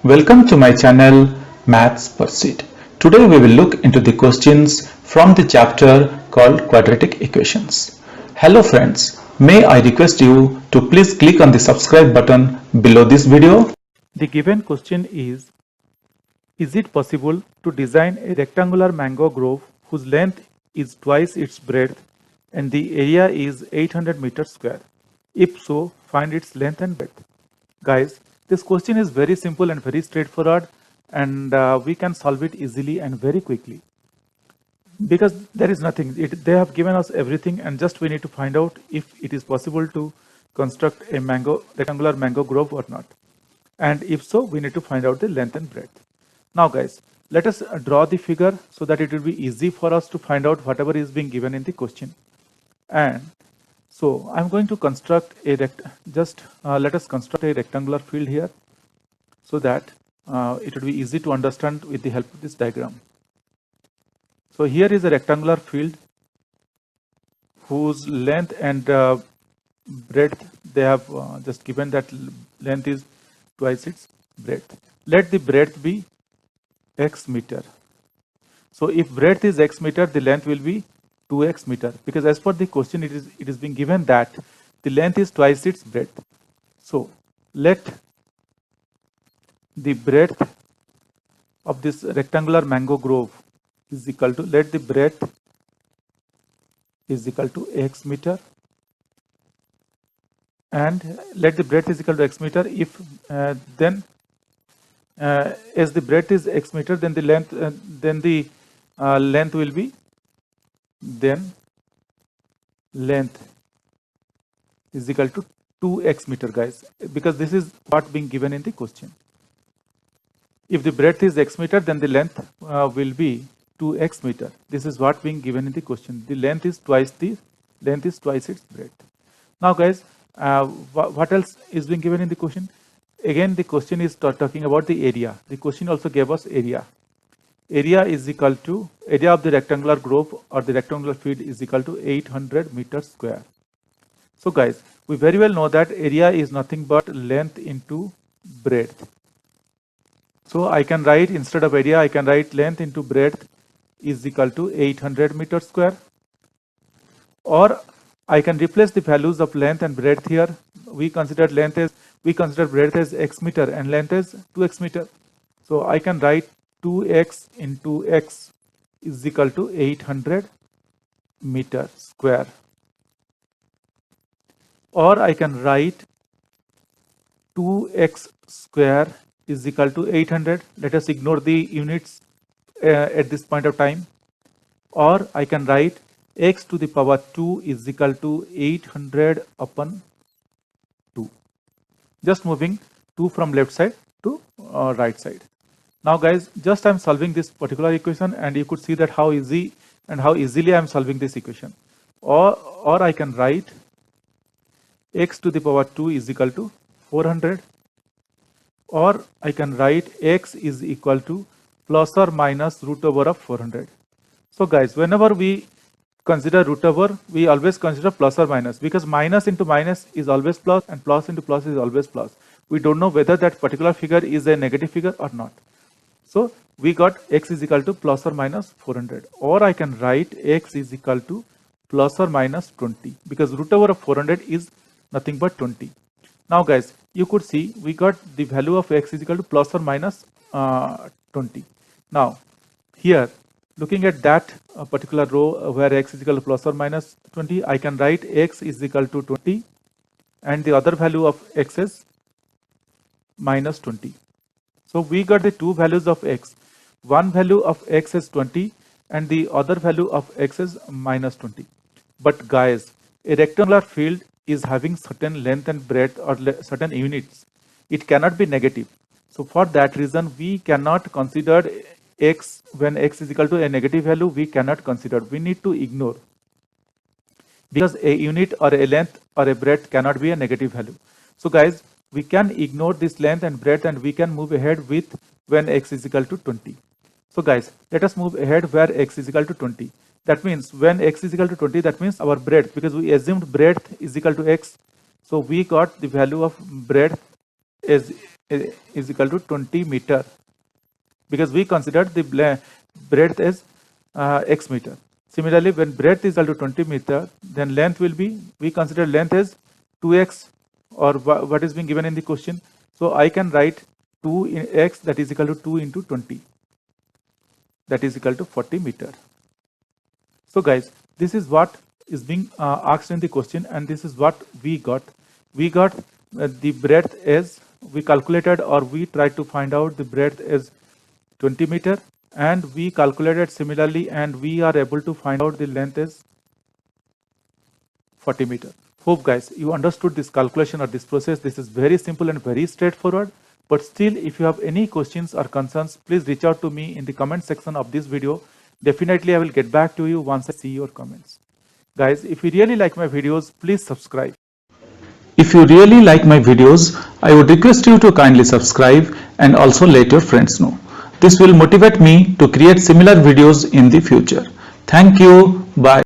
Welcome to my channel Maths Pursuit. Today we will look into the questions from the chapter called Quadratic Equations. Hello friends, may I request you to please click on the subscribe button below this video. The given question is it possible to design a rectangular mango grove whose length is twice its breadth and the area is 800 meters square? If so, find its length and breadth. Guys, this question is very simple and very straightforward, and we can solve it easily and very quickly. Because there is nothing, they have given us everything, and just we need to find out if it is possible to construct a rectangular mango grove or not. And if so, we need to find out the length and breadth. Now guys, let us draw the figure so that it will be easy for us to find out whatever is being given in the question. And so I'm going to construct a let us construct a rectangular field here so that it will be easy to understand with the help of this diagram. So here is a rectangular field whose length and breadth, they have just given that length is twice its breadth. Let the breadth be x meter. So if breadth is x meter, the length will be 2x meter, because as per the question it is being given that the length is twice its breadth. So let the breadth of this rectangular mango grove is equal to, let the breadth is equal to x meter, and let the breadth is equal to x meter. If then as the breadth is x meter, then the length length will be, then length is equal to 2x meter, guys, because this is what being given in the question. If the breadth is x meter, then the length will be 2x meter. This is what being given in the question. The length is twice its breadth. Now guys, what else is being given in the question? Again, the question is talking about the area. The question also gave us area. Area is equal to, area of the rectangular grove or the rectangular field is equal to 800 meters square. So guys, we very well know that area is nothing but length into breadth. So I can write, instead of area, I can write length into breadth is equal to 800 meters square. Or I can replace the values of length and breadth here. We consider breadth as x meter and length as 2x meter. So I can write 2x into x is equal to 800 meter square. Or I can write 2x square is equal to 800. Let us ignore the units at this point of time. Or I can write x to the power 2 is equal to 800 upon 2. Just moving 2 from left side to right side. Now guys, just I'm solving this particular equation, and you could see that how easy and how easily I'm solving this equation. Or I can write x to the power 2 is equal to 400. Or I can write x is equal to plus or minus root over of 400. So guys, whenever we consider root over, we always consider plus or minus, because minus into minus is always plus and plus into plus is always plus. We don't know whether that particular figure is a negative figure or not. So we got x is equal to plus or minus 400. Or I can write x is equal to plus or minus 20, because root over of 400 is nothing but 20. Now guys, you could see we got the value of x is equal to plus or minus 20. Now here, looking at that particular row where x is equal to plus or minus 20, I can write x is equal to 20 and the other value of x is minus 20. So we got the two values of x. One value of x is 20 and the other value of x is minus 20. But guys, a rectangular field is having certain length and breadth or certain units. It cannot be negative. So for that reason, we cannot consider x, when x is equal to a negative value, we cannot consider. We need to ignore, because a unit or a length or a breadth cannot be a negative value. So guys, we can ignore this length and breadth and we can move ahead with when x is equal to 20. So guys, let us move ahead where x is equal to 20. That means when x is equal to 20, that means our breadth, because we assumed breadth is equal to x. So we got the value of breadth as is equal to 20 meter, because we considered the breadth as x meter. Similarly, when breadth is equal to 20 meter, then length will be, we consider length as 2x, or what is being given in the question. So I can write 2x, that is equal to 2 into 20, that is equal to 40 meter. So guys, this is what is being asked in the question, and this is what we got. We got the breadth as, we calculated, or we tried to find out the breadth as 20 meter, and we calculated similarly, and we are able to find out the length as 40 meter. Hope guys you understood this calculation or this process. This is very simple and very straightforward. But still, if you have any questions or concerns, please reach out to me in the comment section of this video. Definitely I will get back to you once I see your comments. Guys, if you really like my videos, please subscribe. If you really like my videos, I would request you to kindly subscribe and also let your friends know. This will motivate me to create similar videos in the future. Thank you. Bye.